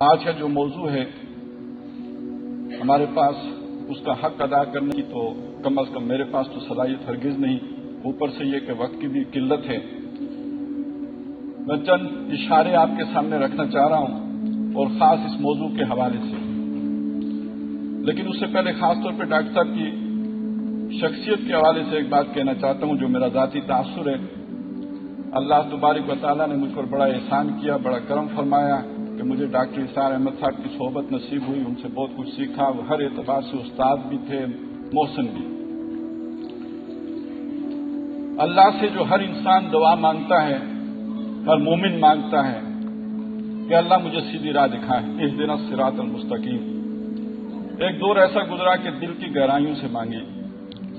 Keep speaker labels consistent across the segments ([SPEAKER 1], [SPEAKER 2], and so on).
[SPEAKER 1] آج کا جو موضوع ہے ہمارے پاس اس کا حق ادا کرنے کی تو کم از کم میرے پاس تو صلاحیت ہرگز نہیں، اوپر سے یہ کہ وقت کی بھی قلت ہے۔ میں چند اشارے آپ کے سامنے رکھنا چاہ رہا ہوں اور خاص اس موضوع کے حوالے سے، لیکن اس سے پہلے خاص طور پہ ڈاکٹر صاحب کی شخصیت کے حوالے سے ایک بات کہنا چاہتا ہوں جو میرا ذاتی تاثر ہے۔ اللہ تبارک و تعالیٰ نے مجھ پر بڑا احسان کیا، بڑا کرم فرمایا کہ مجھے ڈاکٹر اسرار احمد صاحب کی صحبت نصیب ہوئی، ان سے بہت کچھ سیکھا۔ وہ ہر اعتبار سے استاد بھی تھے، محسن بھی۔ اللہ سے جو ہر انسان دعا مانگتا ہے، ہر مومن مانگتا ہے کہ اللہ مجھے سیدھی راہ دکھائے، اہدنا الصراط المستقیم۔ ایک دور ایسا گزرا کہ دل کی گہرائیوں سے مانگی،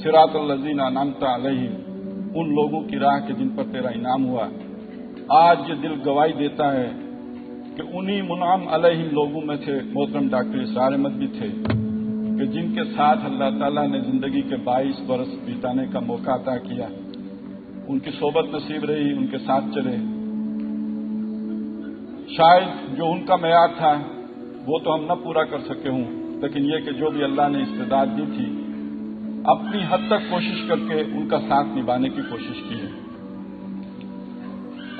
[SPEAKER 1] صراط الذین انعمت علیہم، ان لوگوں کی راہ کے جن پر تیرا انعام ہوا۔ آج یہ دل گواہی دیتا ہے کہ انہی منعم علیہم لوگوں میں سے محترم ڈاکٹر اسرار احمد بھی تھے کہ جن کے ساتھ اللہ تعالیٰ نے زندگی کے 22 برس بتانے کا موقع عطا کیا۔ ان کی صحبت نصیب رہی، ان کے ساتھ چلے۔ شاید جو ان کا معیار تھا وہ تو ہم نہ پورا کر سکے ہوں، لیکن یہ کہ جو بھی اللہ نے استعداد دی تھی اپنی حد تک کوشش کر کے ان کا ساتھ نبھانے کی کوشش کی ہے۔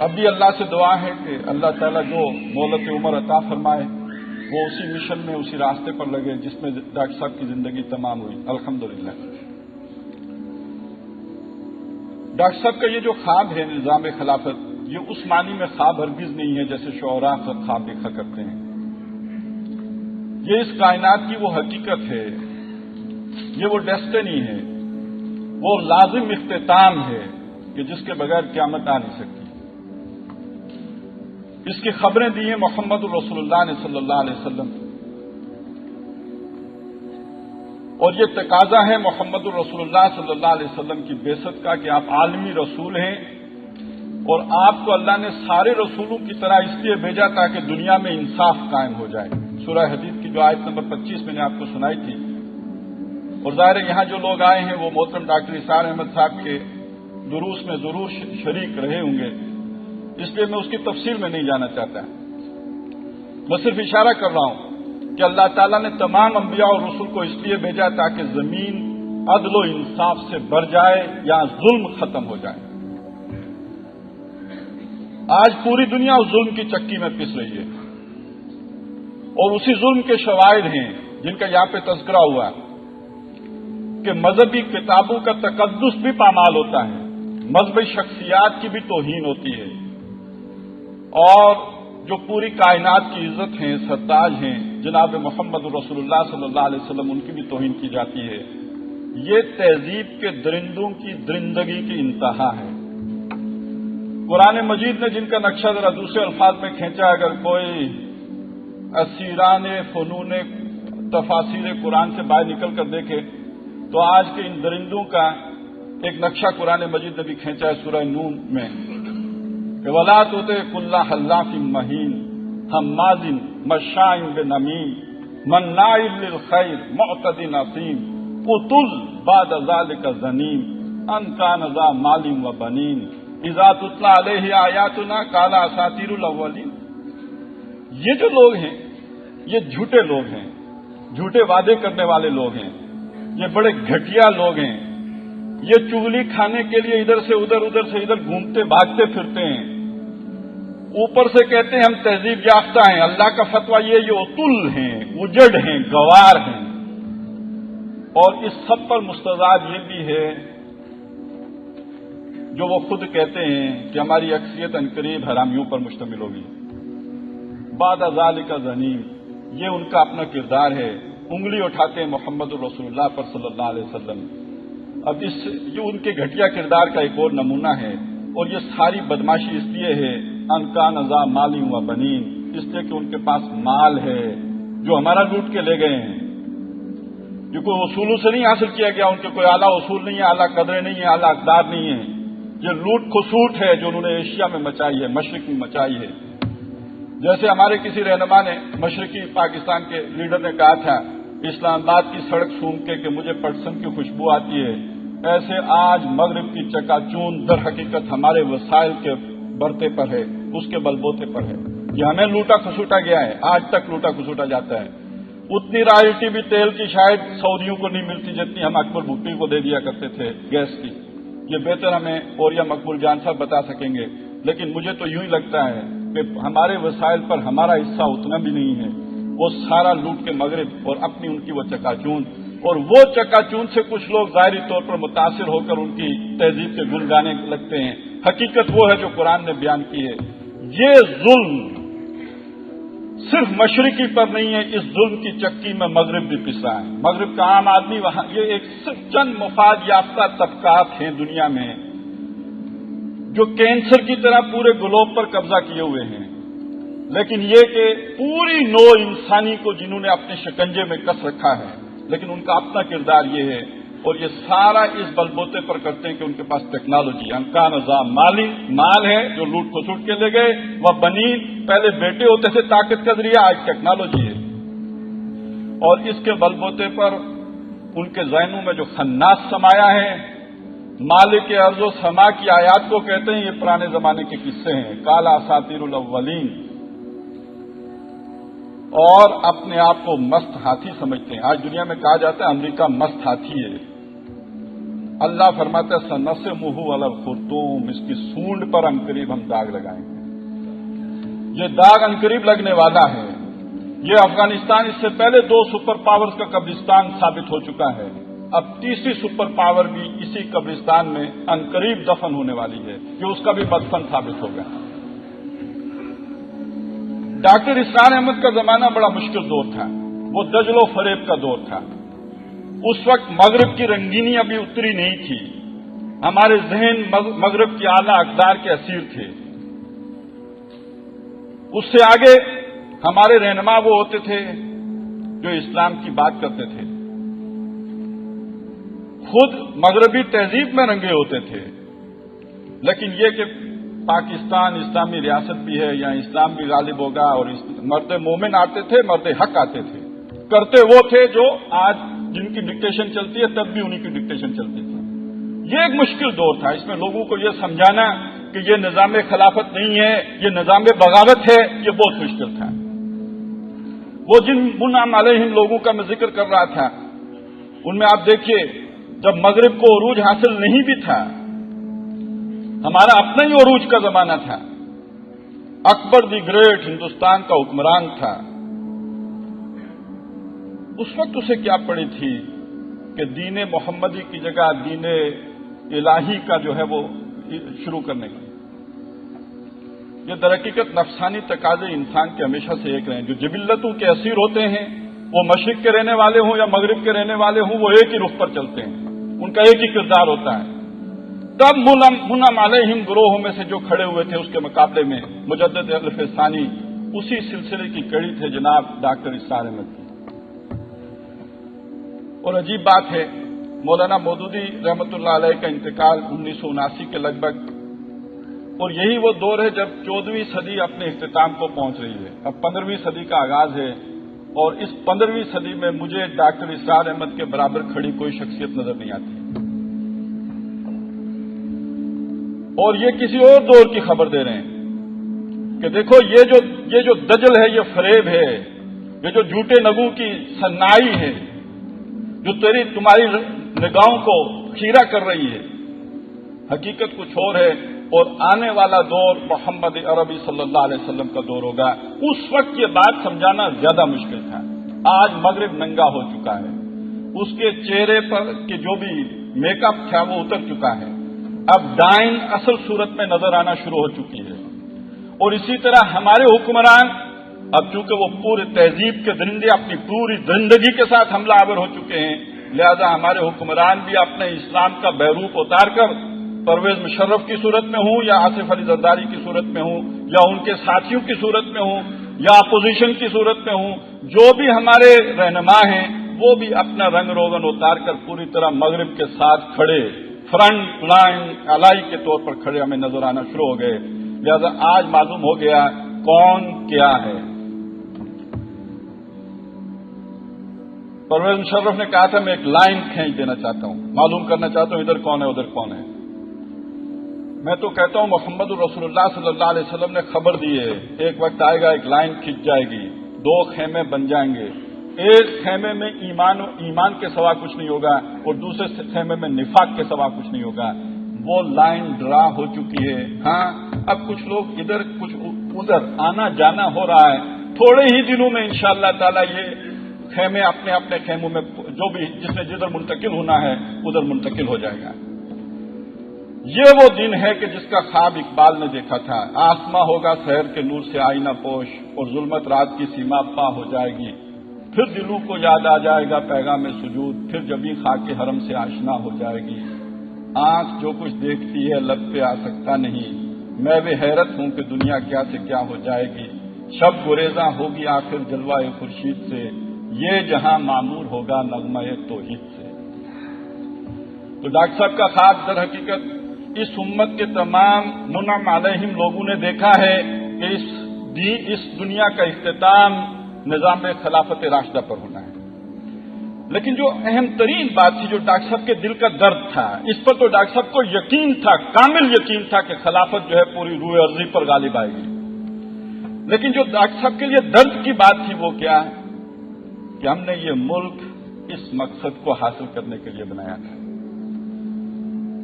[SPEAKER 1] اب بھی اللہ سے دعا ہے کہ اللہ تعالیٰ جو مہلت عمر عطا فرمائے وہ اسی مشن میں، اسی راستے پر لگے جس میں ڈاکٹر صاحب کی زندگی تمام ہوئی، الحمدللہ۔ ڈاکٹر صاحب کا یہ جو خواب ہے نظام خلافت، یہ اس معنی میں خواب ہرگز نہیں ہے جیسے شعراء خواب دیکھا کرتے ہیں۔ یہ اس کائنات کی وہ حقیقت ہے، یہ وہ ڈیسٹنی ہے، وہ لازم اختتام ہے کہ جس کے بغیر قیامت آ نہیں سکتی۔ اس کی خبریں دی ہیں محمد الرسول اللہ نے صلی اللہ علیہ وسلم، اور یہ تقاضا ہے محمد الرسول اللہ صلی اللہ علیہ وسلم کی بعثت کا کہ آپ عالمی رسول ہیں، اور آپ کو اللہ نے سارے رسولوں کی طرح اس لیے بھیجا تاکہ دنیا میں انصاف قائم ہو جائے۔ سورہ حدید کی جو آیت نمبر 25 میں نے آپ کو سنائی تھی، اور ظاہر ہے یہاں جو لوگ آئے ہیں وہ محترم ڈاکٹر اسرار احمد صاحب کے دروس میں ضرور شریک رہے ہوں گے، اس لیے میں اس کی تفصیل میں نہیں جانا چاہتا۔ میں صرف اشارہ کر رہا ہوں کہ اللہ تعالیٰ نے تمام انبیاء اور رسول کو اس لیے بھیجا تاکہ زمین عدل و انصاف سے بھر جائے، یہاں ظلم ختم ہو جائے۔ آج پوری دنیا اس ظلم کی چکی میں پس رہی ہے، اور اسی ظلم کے شواہد ہیں جن کا یہاں پہ تذکرہ ہوا کہ مذہبی کتابوں کا تقدس بھی پامال ہوتا ہے، مذہبی شخصیات کی بھی توہین ہوتی ہے، اور جو پوری کائنات کی عزت ہیں، سرتاج ہیں جناب محمد رسول اللہ صلی اللہ علیہ وسلم، ان کی بھی توہین کی جاتی ہے۔ یہ تہذیب کے درندوں کی درندگی کی انتہا ہے۔ قرآن مجید نے جن کا نقشہ ذرا دوسرے الفاظ میں کھینچا، اگر کوئی اسیران فنون تفاسیر قرآن سے باہر نکل کر دیکھے تو آج کے ان درندوں کا ایک نقشہ قرآن مجید نے بھی کھینچا ہے سورہ نون میں کہ وَلَا تُطِعْ كُلَّ حَلَّافٍ مَّهِينٍ ہَمَّازٍ مَّشَّاءٍ بِنَمِيمٍ مَّنَّاعٍ لِّلْخَيْرِ مُعْتَدٍ أَثِيمٍ قُتُلَ بَعْدَ ذَلِكَ زَنِيمٍ أَن كَانَ ذَا مَالٍ وَبَنِينَ إِذَا تُتْلَىٰ عَلَيْهِ آيَاتُنَا قَالَ أَسَاطِيرُ الْأَوَّلِينَ۔ یہ جو لوگ ہیں یہ جھوٹے لوگ ہیں، جھوٹے وعدے کرنے والے لوگ ہیں، یہ بڑے گھٹیا لوگ ہیں، یہ چغلی کھانے کے لیے ادھر سے ادھر گھومتے بھاگتے پھرتے ہیں، اوپر سے کہتے ہیں ہم تہذیب یافتہ ہیں، اللہ کا فتویٰ یہ اتل ہیں، اجڑ ہیں، گوار ہیں۔ اور اس سب پر مستضاد یہ بھی ہے جو وہ خود کہتے ہیں کہ ہماری اکثریت عنقریب حرامیوں پر مشتمل ہوگی۔ بعد ذالک زنیم، یہ ان کا اپنا کردار ہے، انگلی اٹھاتے ہیں محمد الرسول اللہ پر صلی اللہ علیہ وسلم۔ اب یہ ان کے گھٹیا کردار کا ایک اور نمونہ ہے، اور یہ ساری بدماشی اس لیے ہے ان کان ذا مال و بنین، اس لیے کہ ان کے پاس مال ہے جو ہمارا لوٹ کے لے گئے ہیں، جو کوئی اصولوں سے نہیں حاصل کیا گیا، ان کے کوئی اعلیٰ اصول نہیں ہے، اعلیٰ قدریں نہیں ہیں، اعلیٰ اقدار نہیں ہیں، یہ لوٹ کھسوٹ ہے جو انہوں نے ایشیا میں مچائی ہے، مشرق میں مچائی ہے۔ جیسے ہمارے کسی رہنما نے، مشرقی پاکستان کے لیڈر نے کہا تھا اسلام آباد کی سڑک سونگ کے کہ مجھے پٹسن کی خوشبو آتی ہے، ایسے آج مغرب کی چکا چون در حقیقت ہمارے وسائل کے برتے پر ہے، اس کے بلبوتے پر ہے۔ یہ ہمیں لوٹا کھسوٹا گیا ہے، آج تک لوٹا کھسوٹا جاتا ہے۔ اتنی رائلٹی بھی تیل کی شاید سعودیوں کو نہیں ملتی جتنی ہم اکبر بھٹی کو دے دیا کرتے تھے گیس کی۔ یہ بہتر ہمیں اوریا مقبول جان صاحب بتا سکیں گے، لیکن مجھے تو یوں ہی لگتا ہے کہ ہمارے وسائل پر ہمارا حصہ اتنا بھی نہیں ہے، وہ سارا لوٹ کے مغرب اور اپنی ان کی وہ چکا چون، اور وہ چکا چون سے کچھ لوگ ظاہری طور پر متاثر ہو کر ان کی تہذیب کے گن گانے لگتے ہیں۔ حقیقت وہ ہے جو قرآن نے بیان کی ہے۔ یہ ظلم صرف مشرقی پر نہیں ہے، اس ظلم کی چکی میں مغرب بھی پسا ہے۔ مغرب کا عام آدمی وہاں، یہ ایک صرف چند مفاد یافتہ طبقات ہیں دنیا میں جو کینسر کی طرح پورے گلوب پر قبضہ کیے ہوئے ہیں، لیکن یہ کہ پوری نو انسانی کو جنہوں نے اپنے شکنجے میں کس رکھا ہے، لیکن ان کا اپنا کردار یہ ہے، اور یہ سارا اس بلبوتے پر کرتے ہیں کہ ان کے پاس ٹیکنالوجی، انکان نظام مال ہے جو لوٹ کھسوٹ کے لے گئے، وہ بنین پہلے بیٹے ہوتے تھے طاقت کا ذریعہ، آج ٹیکنالوجی ہے، اور اس کے بلبوتے پر ان کے ذہنوں میں جو خناس سمایا ہے، مالک ارض و سما کی آیات کو کہتے ہیں، یہ پرانے زمانے کے قصے ہیں، کالا اساطیر الاولین، اور اپنے آپ کو مست ہاتھی سمجھتے ہیں۔ آج دنیا میں کہا جاتا ہے امریکہ مست ہاتھی ہے۔ اللہ فرماتا ہے سنسمہ علی الخرطوم، اس کی سونڈ پر عنقریب ہم داغ لگائیں گے۔ یہ داغ عنقریب لگنے والا ہے۔ یہ افغانستان اس سے پہلے 2 سپر پاورز کا قبرستان ثابت ہو چکا ہے، اب تیسری سپر پاور بھی اسی قبرستان میں عنقریب دفن ہونے والی ہے، کہ اس کا بھی مدفن ثابت ہوگا۔ ڈاکٹر اسرار احمد کا زمانہ بڑا مشکل دور تھا، وہ دجل و فریب کا دور تھا۔ اس وقت مغرب کی رنگینی ابھی اتری نہیں تھی، ہمارے ذہن مغرب کی اعلیٰ اقدار کے اسیر تھے۔ اس سے آگے ہمارے رہنما وہ ہوتے تھے جو اسلام کی بات کرتے تھے، خود مغربی تہذیب میں رنگے ہوتے تھے، لیکن یہ کہ پاکستان اسلامی ریاست بھی ہے، یا اسلام بھی غالب ہوگا، اور مرد مومن آتے تھے، مرد حق آتے تھے، کرتے وہ تھے جو آج جن کی ڈکٹیشن چلتی ہے تب بھی انہی کی ڈکٹیشن چلتی تھی۔ یہ ایک مشکل دور تھا، اس میں لوگوں کو یہ سمجھانا کہ یہ نظام خلافت نہیں ہے، یہ نظام بغاوت ہے، یہ بہت مشکل تھا۔ وہ جن منعم علیہم لوگوں کا میں ذکر کر رہا تھا، ان میں آپ دیکھیے جب مغرب کو عروج حاصل نہیں بھی تھا، ہمارا اپنا ہی عروج کا زمانہ تھا، اکبر دی گریٹ ہندوستان کا حکمران تھا، اس وقت اسے کیا پڑی تھی کہ دین محمدی کی جگہ دین الہی کا جو ہے وہ شروع کرنے کی۔ یہ در حقیقت نفسانی تقاضے انسان کے ہمیشہ سے ایک رہے ہیں، جو جبلتوں کے اسیر ہوتے ہیں، وہ مشرق کے رہنے والے ہوں یا مغرب کے رہنے والے ہوں، وہ ایک ہی رخ پر چلتے ہیں، ان کا ایک ہی کردار ہوتا ہے۔ تب منعم علیہم گروہوں میں سے جو کھڑے ہوئے تھے اس کے مقابلے میں مجدد الف ثانی اسی سلسلے کی کڑی تھے جناب ڈاکٹر اسرار احمد کی۔ اور عجیب بات ہے، مولانا مودودی رحمۃ اللہ علیہ کا انتقال 1979 کے لگ بھگ، اور یہی وہ دور ہے جب 14ویں صدی اپنے اختتام کو پہنچ رہی ہے، اب 15ویں صدی کا آغاز ہے، اور اس 15ویں صدی میں مجھے ڈاکٹر اسرار احمد کے برابر کھڑی کوئی شخصیت نظر نہیں آتی، اور یہ کسی اور دور کی خبر دے رہے ہیں کہ دیکھو یہ جو دجل ہے، یہ فریب ہے، یہ جو جھوٹے نگوں کی صنائی ہے جو تمہاری نگاہوں کو خیرہ کر رہی ہے، حقیقت کچھ اور ہے، اور آنے والا دور محمد عربی صلی اللہ علیہ وسلم کا دور ہوگا۔ اس وقت یہ بات سمجھانا زیادہ مشکل تھا۔ آج مغرب ننگا ہو چکا ہے، اس کے چہرے پر کے جو بھی میک اپ تھا وہ اتر چکا ہے، اب ڈائن اصل صورت میں نظر آنا شروع ہو چکی ہے، اور اسی طرح ہمارے حکمران اب چونکہ وہ پورے تہذیب کے درندے اپنی پوری زندگی کے ساتھ حملہ آور ہو چکے ہیں، لہذا ہمارے حکمران بھی اپنے اسلام کا بہروپ اتار کر پرویز مشرف کی صورت میں ہوں یا آصف علی زرداری کی صورت میں ہوں یا ان کے ساتھیوں کی صورت میں ہوں یا اپوزیشن کی صورت میں ہوں، جو بھی ہمارے رہنما ہیں وہ بھی اپنا رنگ روغن اتار کر پوری طرح مغرب کے ساتھ کھڑے، فرنٹ لائن الائی کے طور پر کھڑے ہمیں نظر آنا شروع ہو گئے۔ لہذا آج معلوم ہو گیا کون کیا ہے۔ پرویز مشرف نے کہا تھا میں ایک لائن کھینچ دینا چاہتا ہوں، معلوم کرنا چاہتا ہوں ادھر کون ہے ادھر کون ہے۔ میں تو کہتا ہوں محمد رسول اللہ صلی اللہ علیہ وسلم نے خبر دی ہے، ایک وقت آئے گا ایک لائن کھنچ جائے گی، 2 خیمے بن جائیں گے، ایک خیمے میں ایمان کے سوا کچھ نہیں ہوگا اور دوسرے خیمے میں نفاق کے سوا کچھ نہیں ہوگا۔ وہ لائن ڈرا ہو چکی ہے۔ ہاں، اب کچھ لوگ ادھر کچھ ادھر آنا جانا ہو رہا ہے، تھوڑے ہی دنوں میں انشاءاللہ تعالی یہ خیمے اپنے اپنے خیموں میں جو بھی جس نے جدھر منتقل ہونا ہے ادھر منتقل ہو جائے گا۔ یہ وہ دن ہے کہ جس کا خواب اقبال نے دیکھا تھا، آسماں ہوگا سحر کے نور سے آئینہ پوش اور ظلمت رات کی سیما پا ہو جائے گی، پھر دلوں کو یاد آ جائے گا پیغام سجود، پھر جبیں خاک حرم سے آشنا ہو جائے گی۔ آنکھ جو کچھ دیکھتی ہے لب پہ آ سکتا نہیں، میں بھی حیرت ہوں کہ دنیا کیا سے کیا ہو جائے گی، شب گریزاں ہوگی آخر جلوہ خورشید سے، یہ جہاں معمور ہوگا نغمہ توحید سے۔ تو ڈاکٹر صاحب کا خواب در حقیقت اس امت کے تمام منعم علیہم لوگوں نے دیکھا ہے کہ اس دنیا کا اختتام نظام خلافت راشدہ پر ہونا ہے۔ لیکن جو اہم ترین بات تھی، جو ڈاکٹر صاحب کے دل کا درد تھا، اس پر تو ڈاکٹر صاحب کو یقین تھا، کامل یقین تھا کہ خلافت جو ہے پوری روح ارضی پر غالب آئے گی۔ لیکن جو ڈاکٹر صاحب کے لیے درد کی بات تھی وہ کیا ہے کہ ہم نے یہ ملک اس مقصد کو حاصل کرنے کے لیے بنایا تھا۔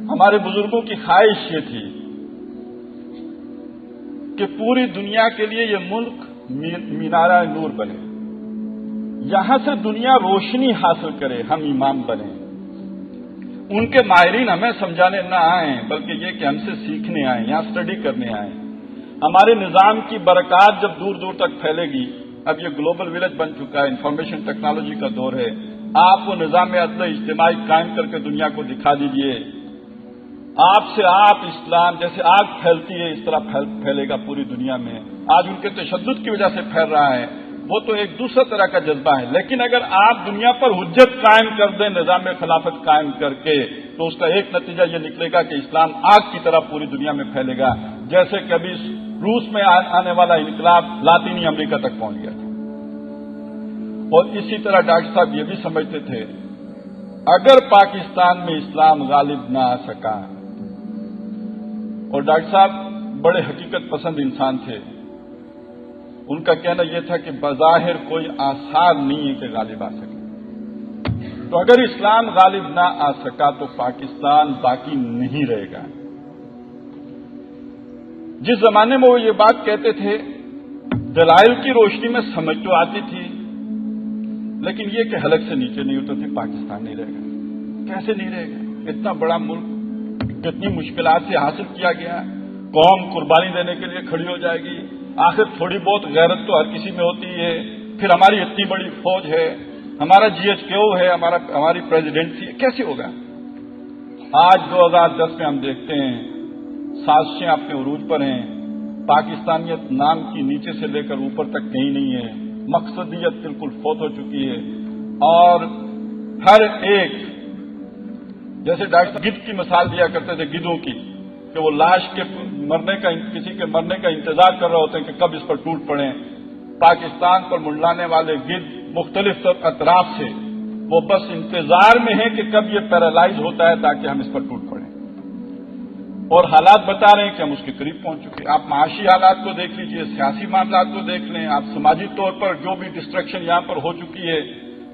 [SPEAKER 1] ہمارے بزرگوں کی خواہش یہ تھی کہ پوری دنیا کے لیے یہ ملک مینارہ نور بنے، یہاں سے دنیا روشنی حاصل کرے، ہم امام بنیں۔ ان کے ماہرین ہمیں سمجھانے نہ آئیں بلکہ یہ کہ ہم سے سیکھنے آئیں، یہاں اسٹڈی کرنے آئیں۔ ہمارے نظام کی برکات جب دور دور تک پھیلے گی، اب یہ گلوبل ولیج بن چکا ہے، انفارمیشن ٹیکنالوجی کا دور ہے، آپ وہ نظام عدل اجتماعی قائم کر کے دنیا کو دکھا دیجئے، آپ سے آپ اسلام جیسے آگ پھیلتی ہے اس طرح پھیلے گا پوری دنیا میں۔ آج ان کے تشدد کی وجہ سے پھیل رہا ہے، وہ تو ایک دوسرا طرح کا جذبہ ہے، لیکن اگر آپ دنیا پر حجت قائم کر دیں نظام خلافت قائم کر کے، تو اس کا ایک نتیجہ یہ نکلے گا کہ اسلام آگ کی طرح پوری دنیا میں پھیلے گا، جیسے کبھی روس میں آنے والا انقلاب لاطینی امریکہ تک پہنچ گیا تھا۔ اور اسی طرح ڈاکٹر صاحب یہ بھی سمجھتے تھے اگر پاکستان میں اسلام غالب نہ آ سکا، اور ڈاکٹر صاحب بڑے حقیقت پسند انسان تھے، ان کا کہنا یہ تھا کہ بظاہر کوئی آثار نہیں ہے کہ غالب آ سکے، تو اگر اسلام غالب نہ آ سکا تو پاکستان باقی نہیں رہے گا۔ جس زمانے میں وہ یہ بات کہتے تھے، دلائل کی روشنی میں سمجھ تو آتی تھی، لیکن یہ کہ حلق سے نیچے نہیں اترتے، پاکستان نہیں رہے گا۔ کیسے نہیں رہے گا؟ اتنا بڑا ملک کتنی مشکلات سے حاصل کیا گیا، قوم قربانی دینے کے لیے کھڑی ہو جائے گی، آخر تھوڑی بہت غیرت تو ہر کسی میں ہوتی ہے، پھر ہماری اتنی بڑی فوج ہے، ہمارا GHQ ہے، ہماری پریزیڈنسی ہے، کیسے ہوگا؟ آج 2010 میں ہم دیکھتے ہیں سازشیں اپنے عروج پر ہیں، پاکستانیت نام کی نیچے سے لے کر اوپر تک کہیں نہیں ہے، مقصدیت بالکل فوت ہو چکی ہے، اور ہر ایک جیسے ڈاکٹر گدھ کی مثال دیا کرتے تھے، گدھوں کی، کہ وہ لاش کے مرنے کا کسی کے مرنے کا انتظار کر رہے ہوتے ہیں کہ کب اس پر ٹوٹ پڑیں۔ پاکستان پر منڈلانے والے گدھ مختلف اطراف سے وہ بس انتظار میں ہیں کہ کب یہ پیرالائز ہوتا ہے تاکہ ہم اس پر ٹوٹ پڑیں، اور حالات بتا رہے ہیں کہ ہم اس کے قریب پہنچ چکے ہیں۔ آپ معاشی حالات کو دیکھ لیجئے، سیاسی معاملات کو دیکھ لیں، آپ سماجی طور پر جو بھی ڈسٹریکشن یہاں پر ہو چکی ہے،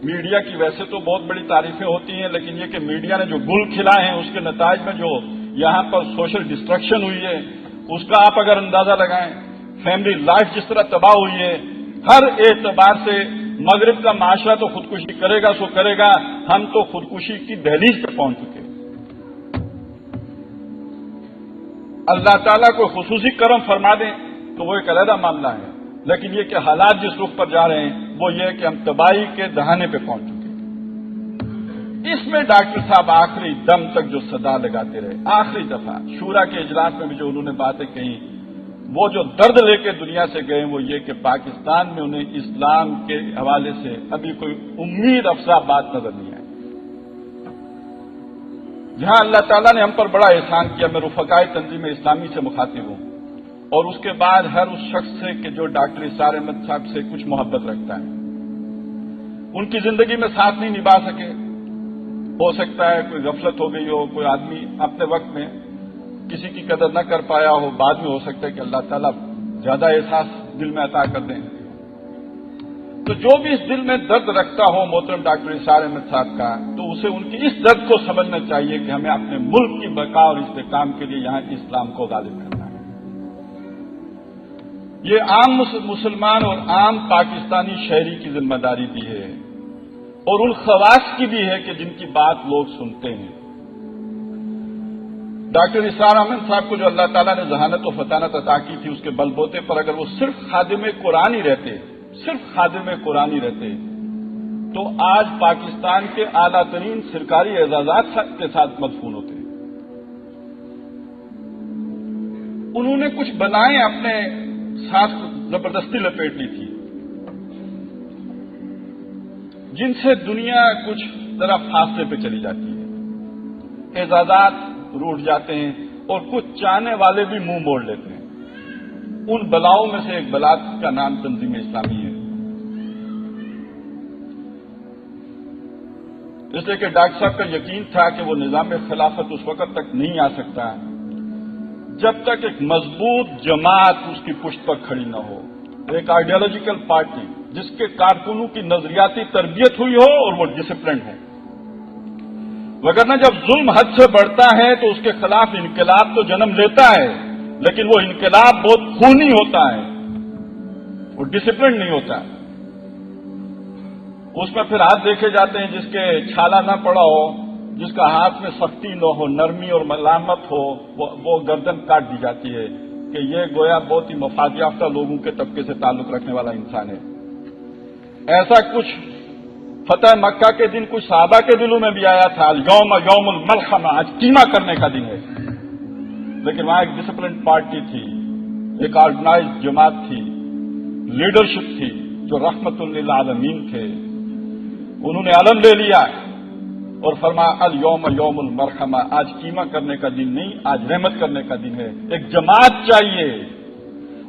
[SPEAKER 1] میڈیا کی ویسے تو بہت بڑی تعریفیں ہوتی ہیں، لیکن یہ کہ میڈیا نے جو گل کھلائے ہیں اس کے نتائج میں جو یہاں پر سوشل ڈسٹرکشن ہوئی ہے اس کا آپ اگر اندازہ لگائیں، فیملی لائف جس طرح تباہ ہوئی ہے، ہر اعتبار سے مغرب کا معاشرہ تو خودکشی کرے گا سو کرے گا، ہم تو خودکشی کی دہلیز پہ پہنچ چکے ہیں۔ اللہ تعالیٰ کو خصوصی کرم فرما دیں تو وہ ایک علیحدہ معاملہ ہے، لیکن یہ کہ حالات جس رخ پر جا رہے ہیں وہ یہ کہ ہم تباہی کے دہانے پہ پہنچ چکے ہیں۔ اس میں ڈاکٹر صاحب آخری دم تک جو صدا لگاتے رہے، آخری دفعہ شورا کے اجلاس میں بھی جو انہوں نے باتیں کہیں، وہ جو درد لے کے دنیا سے گئے وہ یہ کہ پاکستان میں انہیں اسلام کے حوالے سے ابھی کوئی امید افزا بات نظر نہیں آئی۔ جہاں اللہ تعالیٰ نے ہم پر بڑا احسان کیا، میں رفقائے تنظیم اسلامی سے مخاطب ہوں، اور اس کے بعد ہر اس شخص سے کہ جو ڈاکٹر اسرار احمد صاحب سے کچھ محبت رکھتا ہے، ان کی زندگی میں ساتھ نہیں نبھا سکے، ہو سکتا ہے کوئی غفلت ہو گئی ہو، کوئی آدمی اپنے وقت میں کسی کی قدر نہ کر پایا ہو، بعد میں ہو سکتا ہے کہ اللہ تعالیٰ زیادہ احساس دل میں عطا کر دیں۔ تو جو بھی اس دل میں درد رکھتا ہو محترم ڈاکٹر اسرار احمد صاحب کا، تو اسے ان کی اس درد کو سمجھنا چاہیے کہ ہمیں اپنے ملک کی بقا اور استحکام کے لیے یہاں کے اسلام کو غالب کرنا ہے۔ یہ عام مسلمان اور عام پاکستانی شہری کی ذمہ داری بھی ہے، اور ان خواص کی بھی ہے کہ جن کی بات لوگ سنتے ہیں۔ ڈاکٹر اسرار احمد صاحب کو جو اللہ تعالیٰ نے ذہانت و فطانت عطا کی تھی، اس کے بل بوتے پر اگر وہ صرف خادم قرآن ہی رہتے، تو آج پاکستان کے اعلیٰ ترین سرکاری اعزازات کے ساتھ مدفون ہوتے ہیں۔ انہوں نے کچھ بنائیں اپنے ساتھ زبردستی لپیٹ لی تھی، جن سے دنیا کچھ ذرا فاصلے پہ چلی جاتی ہے، اعزازات روٹ جاتے ہیں، اور کچھ چاہنے والے بھی منہ موڑ لیتے ہیں۔ ان بلاؤں میں سے ایک بلا کا نام تنظیم اسلامی ہے۔ اس لیے کہ ڈاکٹر صاحب کا یقین تھا کہ وہ نظام خلافت اس وقت تک نہیں آ سکتا جب تک ایک مضبوط جماعت اس کی پشت پر کھڑی نہ ہو، ایک آئیڈیالوجیکل پارٹی جس کے کارکنوں کی نظریاتی تربیت ہوئی ہو اور وہ ڈسپلنڈ ہو۔ وگرنہ جب ظلم حد سے بڑھتا ہے تو اس کے خلاف انقلاب تو جنم لیتا ہے، لیکن وہ انقلاب بہت خونی ہوتا ہے، وہ ڈسپلن نہیں ہوتا۔ اس میں پھر ہاتھ دیکھے جاتے ہیں جس کے چھالا نہ پڑا ہو، جس کا ہاتھ میں سختی نہ ہو، نرمی اور ملامت ہو، وہ گردن کاٹ دی جاتی ہے کہ یہ گویا بہت ہی مفاد یافتہ لوگوں کے طبقے سے تعلق رکھنے والا انسان ہے۔ ایسا کچھ فتح مکہ کے دن کچھ صحابہ کے دلوں میں بھی آیا تھا، یوم الملحمہ، آج قیمہ کرنے کا دن ہے، لیکن وہاں ایک ڈسپلن پارٹی تھی، ایک آرگنائزڈ جماعت تھی، لیڈرشپ تھی جو رحمت للعالمین تھے۔ انہوں نے علم لے لیا اور فرمایا الیوم یوم المرحمہ، آج قیمہ کرنے کا دن نہیں، آج رحمت کرنے کا دن ہے۔ ایک جماعت چاہیے،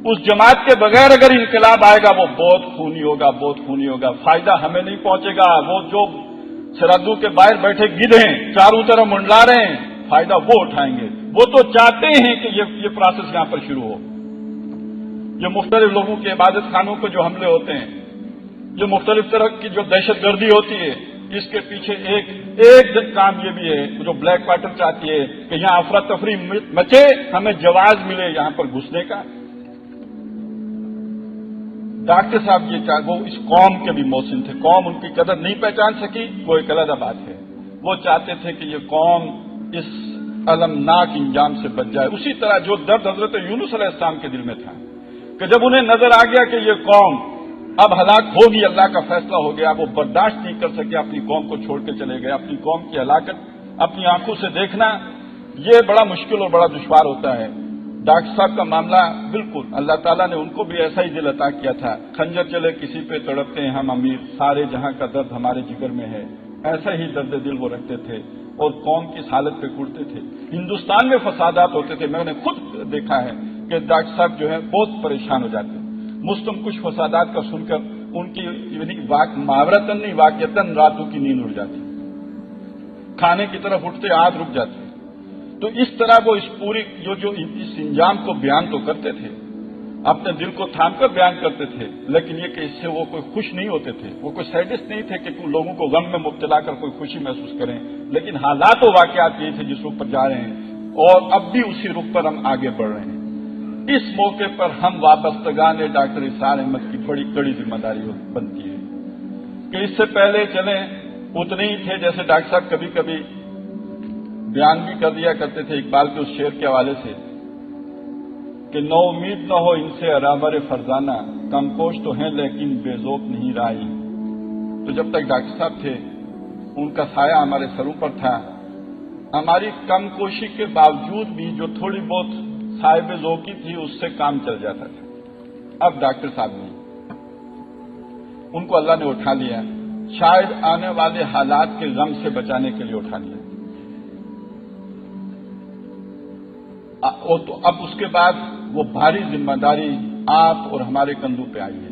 [SPEAKER 1] اس جماعت کے بغیر اگر انقلاب آئے گا وہ بہت خونی ہوگا، فائدہ ہمیں نہیں پہنچے گا۔ وہ جو سرحدوں کے باہر بیٹھے گدھے چاروں طرف منڈلا رہے ہیں، فائدہ وہ اٹھائیں گے۔ وہ تو چاہتے ہیں کہ یہ پروسیس یہاں پر شروع ہو۔ یہ مختلف لوگوں کے عبادت خانوں کو جو حملے ہوتے ہیں، جو مختلف طرح کی جو دہشت گردی ہوتی ہے، اس کے پیچھے ایک کام یہ بھی ہے جو بلیک واٹر چاہتی ہے کہ یہاں افراتفری مچے، ہمیں جواز ملے یہاں پر گھسنے کا۔ ڈاکٹر صاحب وہ اس قوم کے بھی محسن تھے، قوم ان کی قدر نہیں پہچان سکی، وہ ایک علیحدہ بات ہے۔ وہ چاہتے تھے کہ یہ قوم اس المناک انجام سے بچ جائے۔ اسی طرح جو درد حضرت یونس علیہ السلام کے دل میں تھا کہ جب انہیں نظر آ گیا کہ یہ قوم اب ہلاک ہوگی، اللہ کا فیصلہ ہو گیا، وہ برداشت نہیں کر سکے، اپنی قوم کو چھوڑ کے چلے گئے۔ اپنی قوم کی ہلاکت اپنی آنکھوں سے دیکھنا یہ بڑا مشکل اور بڑا دشوار ہوتا ہے۔ ڈاکٹر صاحب کا معاملہ بالکل اللہ تعالیٰ نے ان کو بھی ایسا ہی دل عطا کیا تھا۔ خنجر چلے کسی پہ تڑپتے ہیں ہم امیر، سارے جہاں کا درد ہمارے جگر میں ہے، ایسا ہی درد دل وہ رکھتے تھے اور قوم کی حالت پہ کڑتے تھے۔ ہندوستان میں فسادات ہوتے تھے، میں نے خود دیکھا ہے کہ ڈاکٹر صاحب جو ہے بہت پریشان ہو جاتے ہیں۔ مستم کچھ فسادات کا سن کر ان کی محاورتاً نہیں واقعتاً راتوں کی نیند اڑ جاتی، کھانے کی طرف اٹھتے ہاتھ رک جاتے۔ تو اس طرح وہ اس پوری جو اس انجام کو بیان تو کرتے تھے، اپنے دل کو تھام کر بیان کرتے تھے، لیکن یہ کہ اس سے وہ کوئی خوش نہیں ہوتے تھے، وہ کوئی سیڈسٹ نہیں تھے کہ لوگوں کو غم میں مبتلا کر کوئی خوشی محسوس کریں، لیکن حالات و واقعات یہ تھے جس رخ پر جا رہے ہیں اور اب بھی اسی رخ پر ہم آگے بڑھ رہے ہیں۔ اس موقع پر ہم وابستگان ڈاکٹر اسرار احمد کی بڑی کڑی ذمہ داری بنتی ہے کہ اس سے پہلے چلیں اتنے ہی تھے جیسے ڈاکٹر صاحب کبھی کبھی بیان بھی کر دیا کرتے تھے اقبال کے اس شعر کے حوالے سے کہ نو امید نہ ہو ان سے اراور فرزانہ، کم کوش تو ہیں لیکن بے ذوق نہیں رائی۔ تو جب تک ڈاکٹر صاحب تھے ان کا سایہ ہمارے سروں پر تھا، ہماری کم کوشی کے باوجود بھی جو تھوڑی بہت صاحب ذوقی تھی اس سے کام چل جاتا تھا۔ اب ڈاکٹر صاحب نہیں، ان کو اللہ نے اٹھا لیا، شاید آنے والے حالات کے غم سے بچانے کے لیے اٹھا لیا۔ تو اب اس کے بعد وہ بھاری ذمہ داری آپ اور ہمارے کندھوں پہ آئی ہے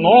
[SPEAKER 1] 9